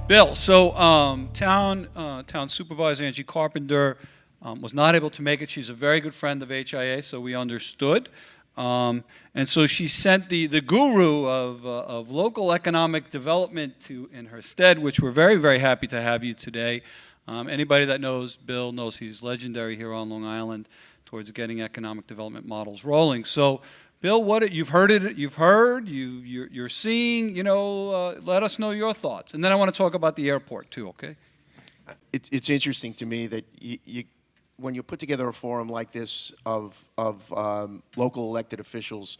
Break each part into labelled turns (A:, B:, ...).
A: Bill, so town supervisor Angie Carpenter was not able to make it. She's a very good friend of HIA, so we understood. And so she sent the guru of local economic development in her stead, which we're very, very happy to have you today. Anybody that knows Bill knows he's legendary here on Long Island towards getting economic development models rolling. So, Bill, you've heard it? You're seeing. Let us know your thoughts, and then I want to talk about the airport too. Okay?
B: It's interesting to me that when you put together a forum like this of local elected officials,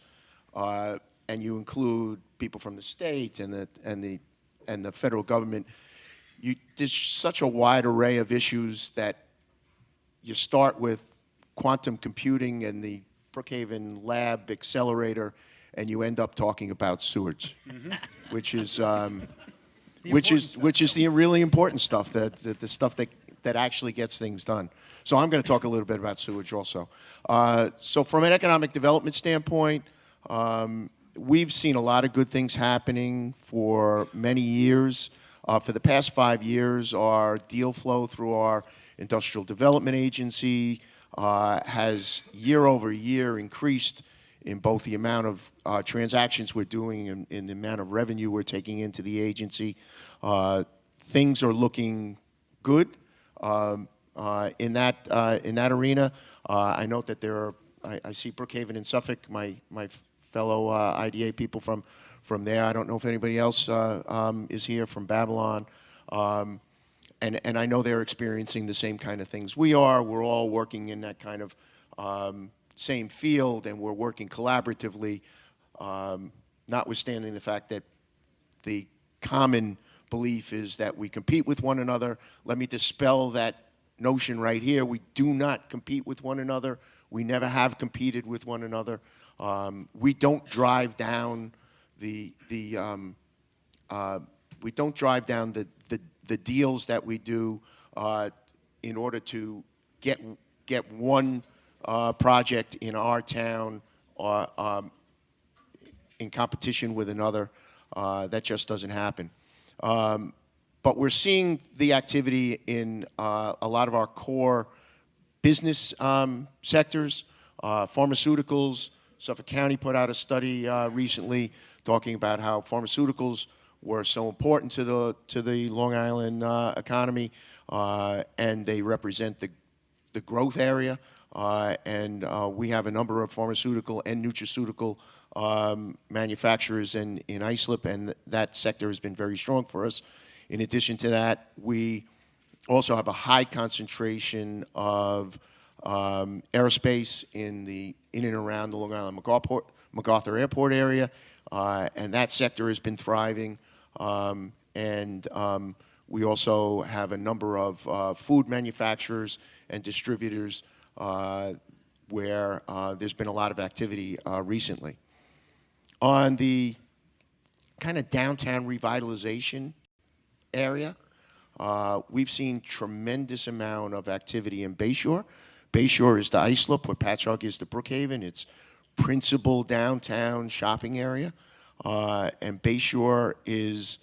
B: and you include people from the state and the federal government, there's such a wide array of issues that you start with quantum computing and the Brookhaven Lab Accelerator, and you end up talking about sewage, which is the really important stuff, the stuff that actually gets things done. So I'm going to talk a little bit about sewage also. So from an economic development standpoint, we've seen a lot of good things happening for many years. For the past 5 years, our deal flow through our industrial development agency has year over year increased in both the amount of transactions we're doing and in the amount of revenue we're taking into the agency. Things are looking good in that arena. I note that I see Brookhaven and Suffolk, my fellow IDA people from there. I don't know if anybody else is here from Babylon. And I know they're experiencing the same kind of things we are. We're all working in that kind of same field, and we're working collaboratively, notwithstanding the fact that the common belief is that we compete with one another. Let me dispel that notion right here. We do not compete with one another. We never have competed with one another. We don't drive down the deals that we do in order to get one project in our town in competition with another. That just doesn't happen. But we're seeing the activity in a lot of our core business sectors, pharmaceuticals. Suffolk County put out a study recently talking about how pharmaceuticals were so important to the Long Island economy, and they represent the growth area. And we have a number of pharmaceutical and nutraceutical manufacturers in Islip, and that sector has been very strong for us. In addition to that, we also have a high concentration of aerospace in and around the Long Island MacArthur Airport area, and that sector has been thriving. And we also have a number of food manufacturers and distributors where there's been a lot of activity recently. On the kind of downtown revitalization area, we've seen tremendous amount of activity in Bayshore. Bayshore is the Islip, where Patchogue is the Brookhaven. It's principal downtown shopping area. And Bayshore is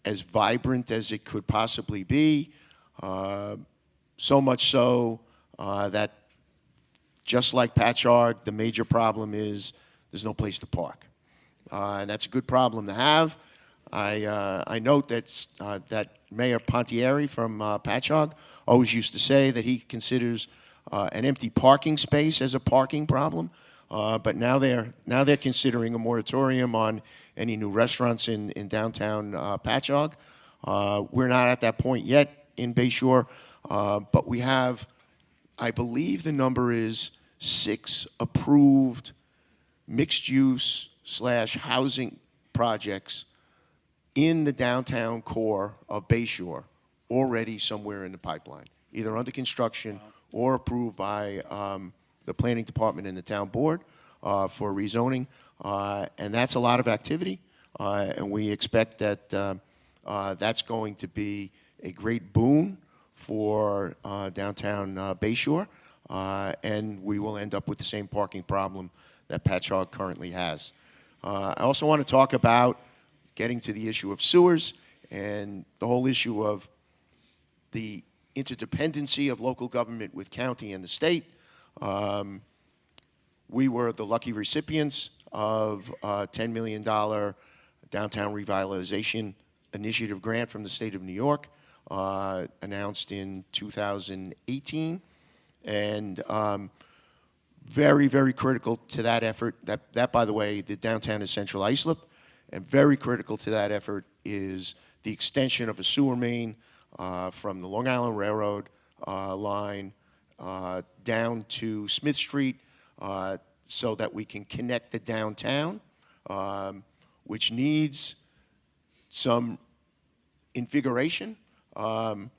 B: as vibrant as it could possibly be. So much so that just like Patchogue, the major problem is there's no place to park. And that's a good problem to have. I note that Mayor Pontieri from Patchogue always used to say that he considers an empty parking space as a parking problem. But now they're considering a moratorium on any new restaurants in downtown Patchogue. We're not at that point yet in Bayshore, but we have, I believe the number is 6 approved mixed-use / housing projects in the downtown core of Bayshore already somewhere in the pipeline, either under construction or approved by the planning department and the town board for rezoning. And that's a lot of activity, and we expect that that's going to be a great boon for downtown Bayshore, and we will end up with the same parking problem that Patchogue currently has. I also want to talk about getting to the issue of sewers. and the whole issue of the interdependency of local government with county and the state. We were the lucky recipients of a $10 million downtown revitalization initiative grant from the state of New York, announced in 2018. And very, very critical to that effort, that by the way, the downtown is Central Islip, and very critical to that effort is the extension of a sewer main from the Long Island Railroad line down to Smith Street, so that we can connect the downtown, which needs some invigoration, and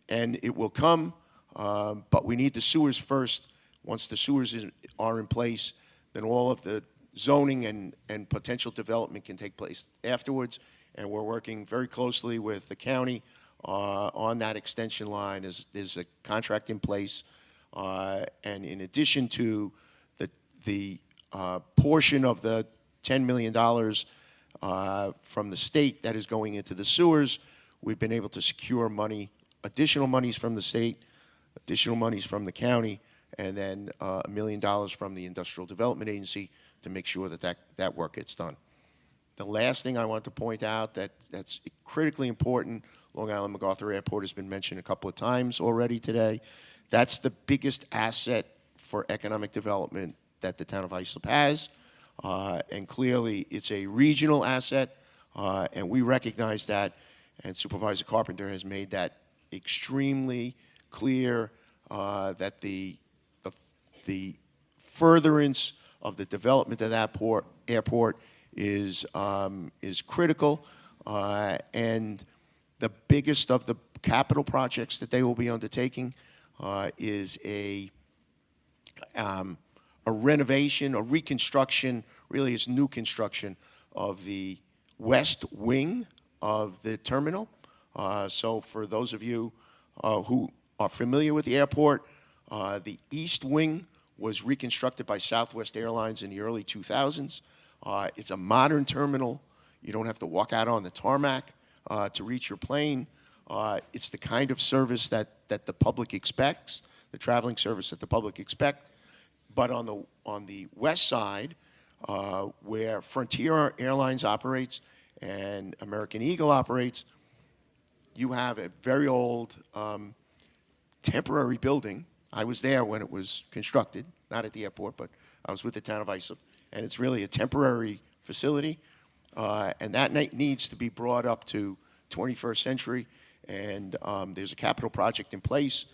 B: it will come, but we need the sewers first. Once the sewers are in place, then all of the zoning and potential development can take place afterwards, and we're working very closely with the county on that extension line. There's a contract in place, and in addition to the portion of the $10 million from the state that is going into the sewers, we've been able to secure money, additional monies from the state, additional monies from the county, and then $1 million from the Industrial Development Agency to make sure that work gets done. The last thing I want to point out that's critically important, Long Island MacArthur Airport has been mentioned a couple of times already today. That's the biggest asset for economic development that the town of Islip has, and clearly it's a regional asset, and we recognize that, and Supervisor Carpenter has made that extremely clear, that the furtherance of the development of that airport is critical, and the biggest of the capital projects that they will be undertaking is a renovation, a reconstruction, really it's new construction of the west wing of the terminal. So for those of you who are familiar with the airport, the east wing was reconstructed by Southwest Airlines in the early 2000s. It's a modern terminal. You don't have to walk out on the tarmac to reach your plane. It's the kind of service that the public expects, the traveling service that the public expect. But on the west side, where Frontier Airlines operates and American Eagle operates, you have a very old temporary building. I was there when it was constructed, not at the airport, but I was with the town of Islip, and it's really a temporary facility, and that needs to be brought up to 21st century, and there's a capital project in place,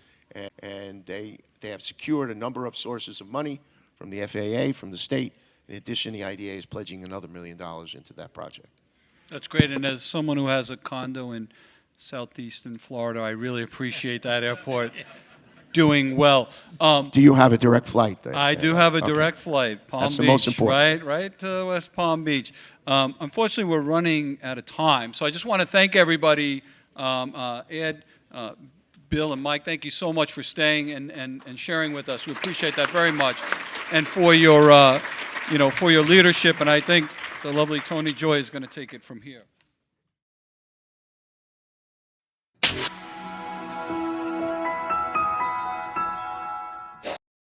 B: and they have secured a number of sources of money from the FAA, from the state. In addition, the IDA is pledging another $1 million into that project.
A: That's great, and as someone who has a condo in southeastern Florida, I really appreciate that airport doing well.
B: Do you have a direct flight there?
A: I do have a direct flight, Palm
B: That's
A: Beach,
B: the most important.
A: right to West Palm Beach. Unfortunately, we're running out of time, so I just want to thank everybody, Ed, Bill, and Mike. Thank you so much for staying and sharing with us. We appreciate that very much, and for your, for your leadership. And I think the lovely Tony Joy is going to take it from here.